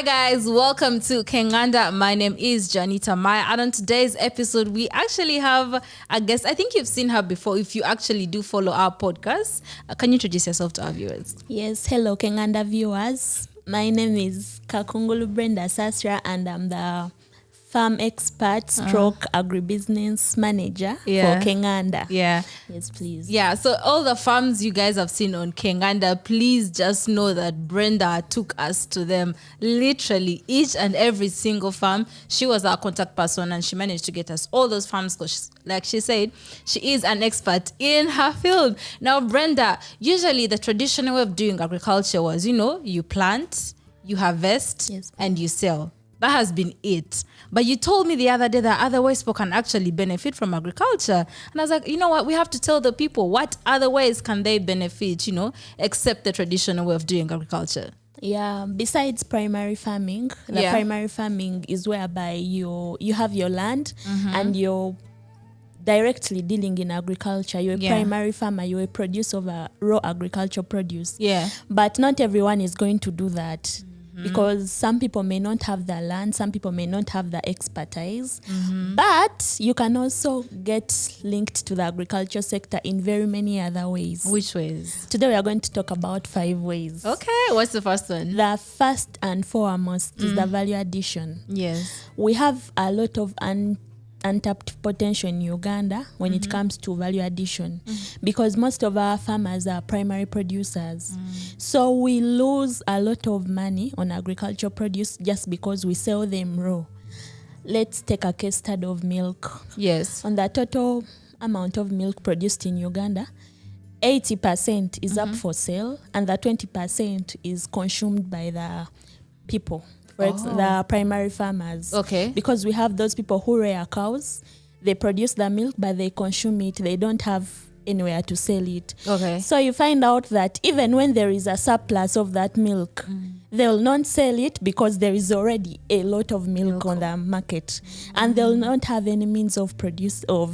guys, welcome to Kenganda. My name is Janita Maya, and on today's episode we actually have a guest. I think you've seen her before if you actually do follow our podcast. Can you introduce yourself to our viewers? Yes, hello Kenganda viewers. My name is Kakungulu Brenda Sasra and I'm the farm expert stroke agribusiness manager for Kenganda. Yeah. Yes, please. Yeah, so all the farms you guys have seen on Kenganda, please just know that Brenda took us to them. Literally, each and every single farm. She was our contact person and she managed to get us all those farms because, like she said, she is an expert in her field. Now, Brenda, usually the traditional way of doing agriculture was, you plant, you harvest, and you sell. That has been it. But you told me the other day that other ways people can actually benefit from agriculture. And I was like, you know what? We have to tell the people what other ways can they benefit, except the traditional way of doing agriculture. Yeah, besides primary farming, the primary farming is whereby you have your land and you're directly dealing in agriculture. You're a primary farmer, you're a producer of a raw agricultural produce. Yeah. But not everyone is going to do that. Because some people may not have the land, some people may not have the expertise, but you can also get linked to the agriculture sector in very many other ways. Which ways? Today we are going to talk about 5 ways. Okay, what's the first one? The first and foremost is the value addition. Yes. We have a lot of untapped potential in Uganda when it comes to value addition because most of our farmers are primary producers. So we lose a lot of money on agricultural produce just because we sell them raw. Let's take a case study of milk. Yes. On the total amount of milk produced in Uganda, 80% is up for sale and the 20% is consumed by the people. The primary farmers. Okay. Because we have those people who rear cows, they produce the milk, but they consume it. They don't have anywhere to sell it. Okay. So you find out that even when there is a surplus of that milk, they'll not sell it because there is already a lot of milk on the market, and they'll not have any means of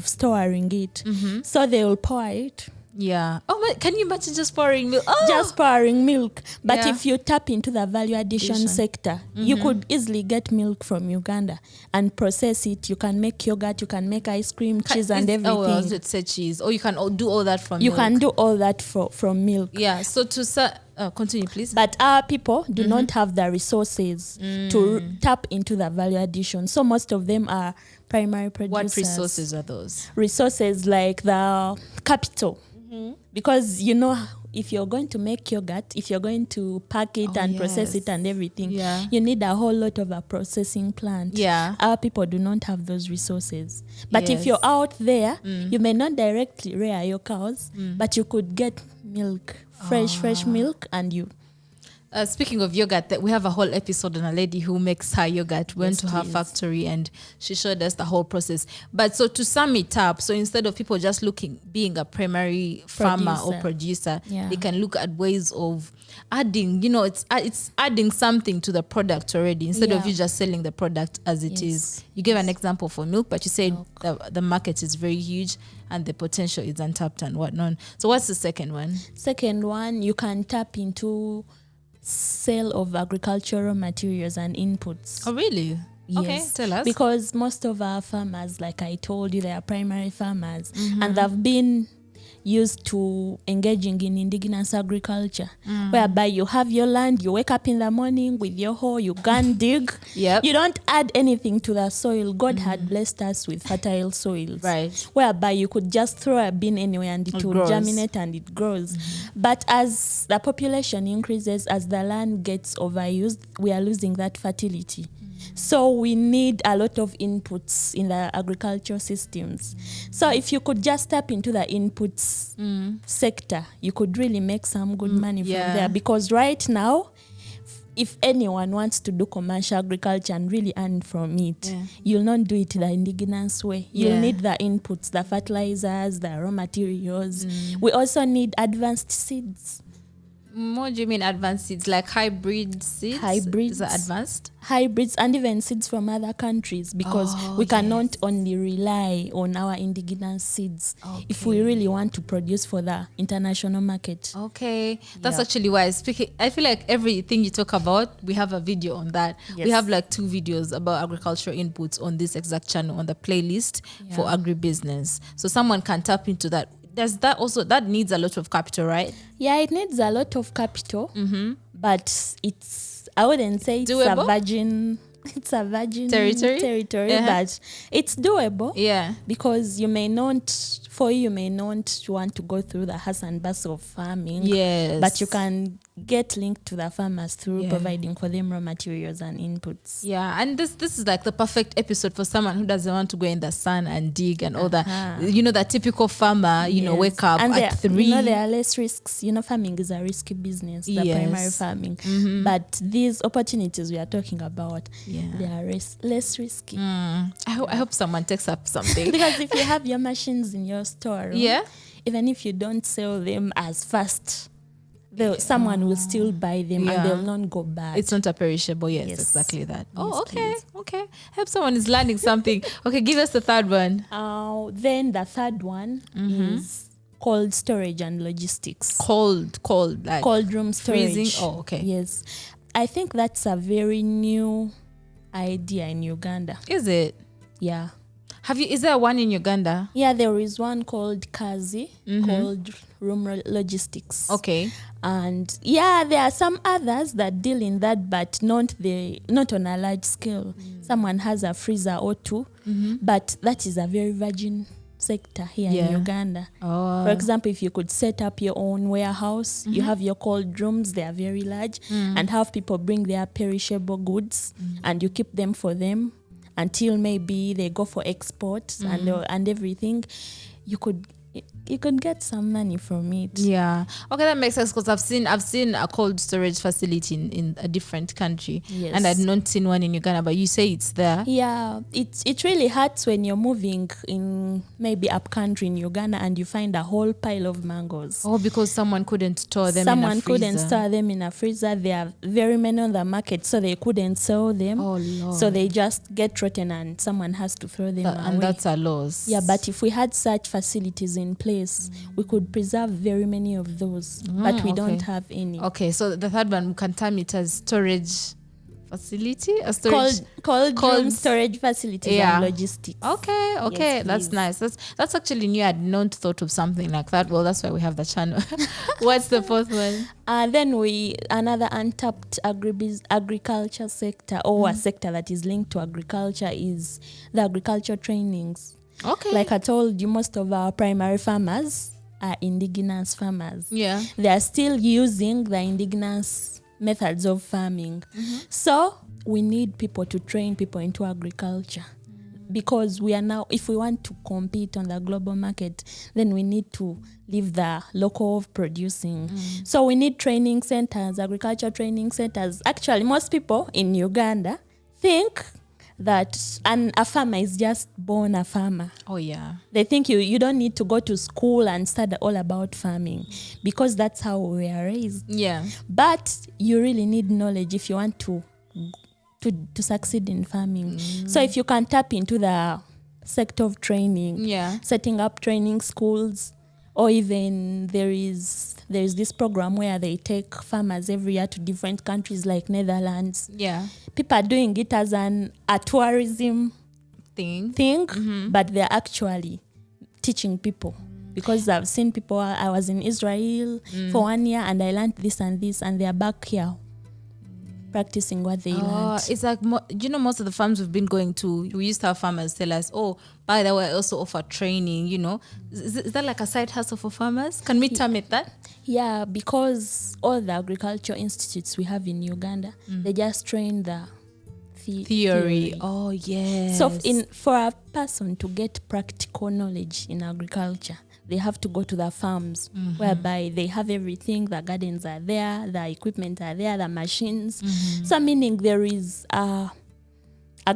storing it. So they will pour it. Yeah. Oh, can you imagine just pouring milk? Oh! Just pouring milk. But if you tap into the value addition sector, you could easily get milk from Uganda and process it. You can make yogurt, you can make ice cream, cheese and everything. Oh, I was going to say cheese. Or you can do all that from milk. You can do all that from milk. Yeah. So continue, please. But our people do not have the resources to tap into the value addition. So most of them are primary producers. What resources are those? Resources like the capital. Because, if you're going to make yogurt, if you're going to pack it and process it and everything, you need a whole lot of a processing plant. Yeah. Our people do not have those resources. But if you're out there, you may not directly rear your cows, but you could get milk, fresh milk, and you... Speaking of yogurt, we have a whole episode on a lady who makes her yogurt. We went to her factory and she showed us the whole process. But so to sum it up, so instead of people just being a primary farmer or producer, they can look at ways of adding, it's adding something to the product already instead of you just selling the product as it is. You gave an example for milk, but you said the market is very huge and the potential is untapped and whatnot. So what's the second one? Second one, you can tap into sale of agricultural materials and inputs. Oh, really? Yes. Okay, tell us. Because most of our farmers, like I told you, they are primary farmers and they've been used to engaging in indigenous agriculture, whereby you have your land, you wake up in the morning with your hoe, you gun dig. You don't add anything to the soil. God had blessed us with fertile soils, whereby you could just throw a bean anywhere and it will germinate and it grows. But as the population increases, as the land gets overused, we are losing that fertility. So we need a lot of inputs in the agricultural systems. So if you could just tap into the inputs sector, you could really make some good money from there. Because right now, if anyone wants to do commercial agriculture and really earn from it, you'll not do it the indigenous way. You'll need the inputs, the fertilizers, the raw materials. We also need advanced seeds. What do you mean advanced seeds? Like hybrid seeds? Hybrids. Is that advanced? Hybrids and even seeds from other countries, because we cannot only rely on our indigenous seeds if we really want to produce for the international market. Okay, that's actually why I feel like everything you talk about, we have a video on that. We have like 2 videos about agricultural inputs on this exact channel on the playlist for Agribusiness. So someone can tap into that. Does that also, that needs a lot of capital, right? Yeah, it needs a lot of capital, but I wouldn't say it's doable? It's a virgin territory, but it's doable. Yeah, because you may not want to go through the hustle and bustle of farming. Yes, but you can get linked to the farmers through providing for them raw materials and inputs. Yeah, and this is like the perfect episode for someone who doesn't want to go in the sun and dig and all that. You know, that typical farmer, you know, wake up and at 3. You know, there are less risks. You know, farming is a risky business, the primary farming. But these opportunities we are talking about, they are less risky. I hope someone takes up something. Because if you have your machines in your store, even if you don't sell them as fast, someone will still buy them and they'll not go bad. It's not a perishable. Yes, exactly that. Yes, Okay. Hope someone is learning something. Okay, give us the third one. Then the third one is cold storage and logistics. Cold, like cold room storage. Freezing. Oh, okay. Yes, I think that's a very new idea in Uganda. Is it? Yeah. Is there one in Uganda? Yeah, there is one called Kazi, called room logistics. Okay. And there are some others that deal in that, but not on a large scale. Someone has a freezer or 2, but that is a very virgin sector here in Uganda. For example, if you could set up your own warehouse, you have your cold rooms, they are very large, and have people bring their perishable goods, and you keep them for them until maybe they go for export and everything. You could get some money from it. Yeah. Okay, that makes sense, because I've seen a cold storage facility in a different country, and I'd not seen one in Uganda. But you say it's there. Yeah, it really hurts when you're moving in maybe up country in Uganda and you find a whole pile of mangoes. Oh, because someone couldn't store them. Someone couldn't store them in a freezer. There are very many on the market, so they couldn't sell them. Oh Lord. So they just get rotten, and someone has to throw them away. And that's a loss. Yeah, but if we had such facilities in place, we could preserve very many of those, but we don't have any. Okay, so the third one, we can term it as storage facility, a storage cold room storage facilities and logistics. Okay, yes, that's nice. That's actually new. I'd not thought of something like that. Well, that's why we have the channel. What's the fourth one? Then another untapped agriculture sector, or a sector that is linked to agriculture, is the agriculture trainings. Okay. Like I told you, most of our primary farmers are indigenous farmers. Yeah. They are still using the indigenous methods of farming. So we need people to train people into agriculture, because we are now, if we want to compete on the global market, then we need to leave the local of producing. So we need training centers, agriculture training centers. Actually, most people in Uganda think that a farmer is just born a farmer. Oh, yeah. They think you don't need to go to school and study all about farming, because that's how we are raised. Yeah. But you really need knowledge if you want to succeed in farming. So if you can tap into the sector of training, setting up training schools, or even there is this program where they take farmers every year to different countries like Netherlands. Yeah. People are doing it as a tourism thing, but they're actually teaching people. Because I've seen people, I was in Israel for 1 year and I learned this and this, and they're back here practicing what they learned. It's like, most of the farms we've been going to, we used to have farmers tell us, oh, by the way, I also offer training, Is that like a side hustle for farmers? Can we term it that? Yeah, because all the agriculture institutes we have in Uganda, they just train the theory. Oh, yes. So for a person to get practical knowledge in agriculture, they have to go to the farms, whereby they have everything. The gardens are there, the equipment are there, the machines. So meaning there is a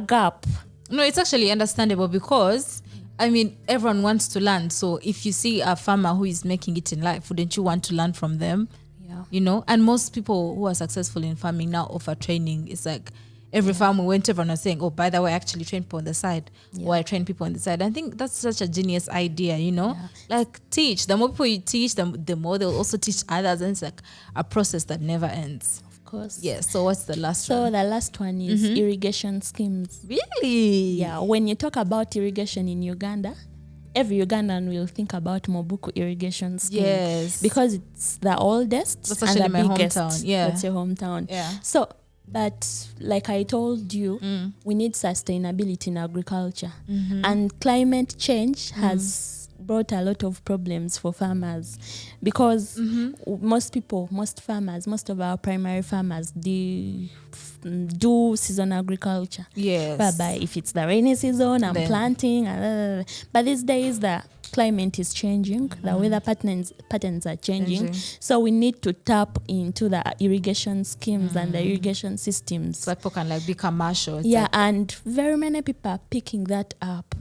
gap. No, it's actually understandable, because everyone wants to learn. So if you see a farmer who is making it in life, wouldn't you want to learn from them? Yeah. You know, and most people who are successful in farming now offer training. It's like every farm we went to, everyone was saying, oh, by the way, I actually train people on the side, or I train people on the side. I think that's such a genius idea, you know, like teach. The more people you teach, the more they'll also teach others. And it's like a process that never ends. Of course. Yeah. So what's the last one? So the last one is irrigation schemes. Really? Yeah. When you talk about irrigation in Uganda, every Ugandan will think about Mobuku irrigation scheme. Yes. Because it's the oldest That's and actually the my biggest. hometown. Yeah. That's your hometown. Yeah. So, but like I told you, we need sustainability in agriculture. And climate change has brought a lot of problems for farmers because most farmers, most of our primary farmers do season agriculture. Yes. Whereby if it's the rainy season, I'm planting. But these days the climate is changing, the weather patterns are changing. So we need to tap into the irrigation schemes and the irrigation systems. So people can like be commercial. It's Yeah, and very many people are picking that up.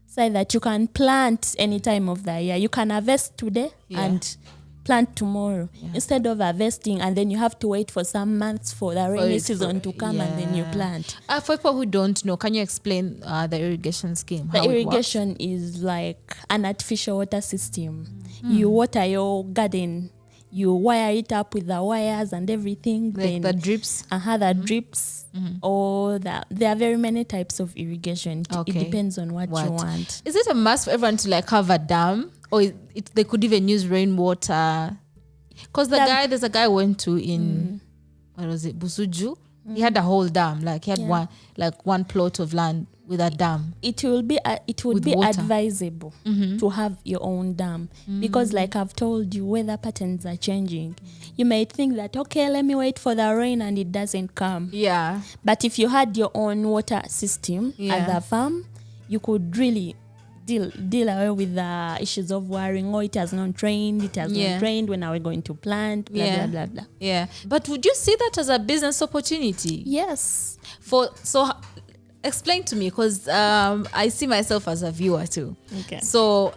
So that you can plant any time of the year. You can harvest today and plant tomorrow instead of harvesting and then you have to wait for some months for the rainy season to come and then you plant. For people who don't know, can you explain the irrigation scheme? The irrigation is like an artificial water system. You water your garden, you wire it up with the wires and everything. Like then the drips? The drips. Or there are very many types of irrigation. It depends on what you want. Is it a must for everyone to like have a dam? Or they could even use rainwater? Because there's a guy I went to in, what was it, Busuju? He had a whole dam. Like he had one plot of land with a dam. It would be advisable to have your own dam because like I've told you, weather patterns are changing. You may think that, okay, let me wait for the rain and it doesn't come. Yeah. But if you had your own water system at the farm, you could really deal away with the issues of worrying, it has not rained, when are we going to plant, blah, blah, blah, blah. Yeah. But would you see that as a business opportunity? Yes. So explain to me, because I see myself as a viewer too. Okay. So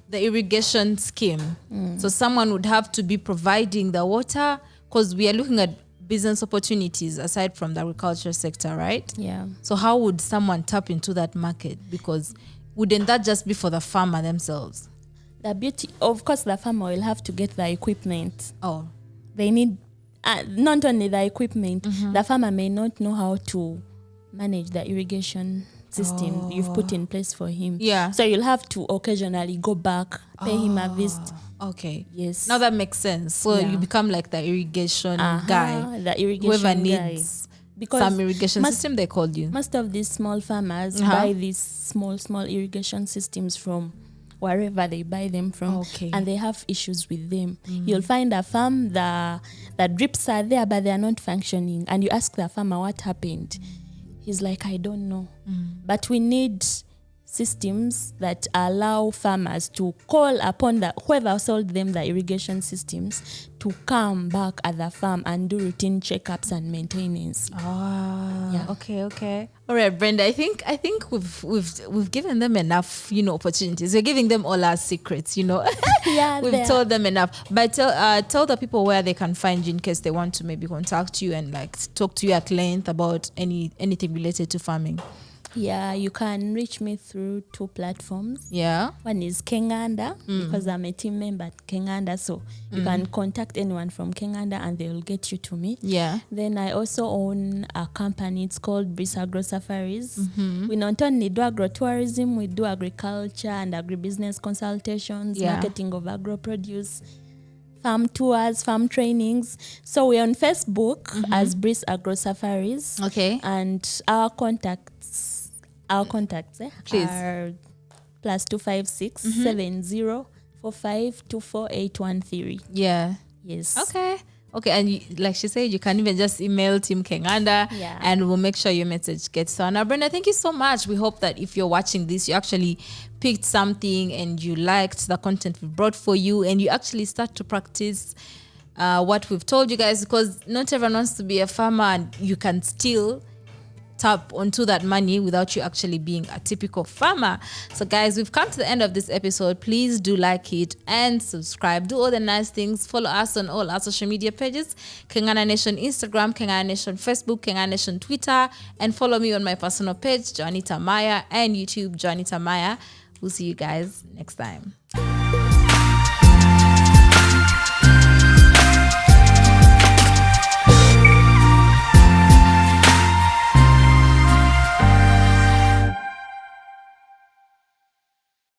the irrigation scheme. So someone would have to be providing the water, because we are looking at business opportunities aside from the agriculture sector, right? Yeah. So how would someone tap into that market? Because wouldn't that just be for the farmer themselves? The beauty, of course, the farmer will have to get the equipment. Oh. They need not only the equipment, the farmer may not know how to manage the irrigation system you've put in place for him. Yeah. So you'll have to occasionally go back, pay him a visit. Okay. Yes. Now that makes sense. So you become like the irrigation guy. The irrigation Whoever guy. needs because some irrigation system, they called you. Most of these small farmers buy these small irrigation systems from wherever they buy them from, and they have issues with them. You'll find a farm, the drips are there, but they are not functioning. And you ask the farmer what happened. He's like, I don't know. But we need systems that allow farmers to call upon whoever sold them the irrigation systems to come back at the farm and do routine checkups and maintenance. Okay. All right, Brenda. I think we've given them enough, opportunities. We're giving them all our secrets, Yeah, we've told them enough. But tell the people where they can find you in case they want to maybe contact you and like talk to you at length about anything related to farming. Yeah, you can reach me through 2 platforms. Yeah. One is Kenganda, because I'm a team member at Kenganda. So you can contact anyone from Kenganda and they will get you to me. Yeah. Then I also own a company. It's called Briss Agro Safaris. We not only do agro-tourism, we do agriculture and agribusiness consultations, marketing of agro-produce, farm tours, farm trainings. So we're on Facebook as Briss Agro Safaris. Okay. And our contacts Please. are +256 7045248813. Yeah. Yes. Okay. And like she said, you can even just email Team Kenganda and we'll make sure your message gets to her. Now, Brenda, thank you so much. We hope that if you're watching this, you actually picked something and you liked the content we brought for you and you actually start to practice what we've told you guys, because not everyone wants to be a farmer and you can still tap onto that money without you actually being a typical farmer. So guys, we've come to the end of this episode. Please do like it and subscribe. Do all the nice things. Follow us on all our social media pages: Kengana Nation Instagram, Kengana Nation Facebook, Kengana Nation Twitter, and follow me on my personal page, Joanita Maya, and YouTube, Joanita Maya. We'll see you guys next time.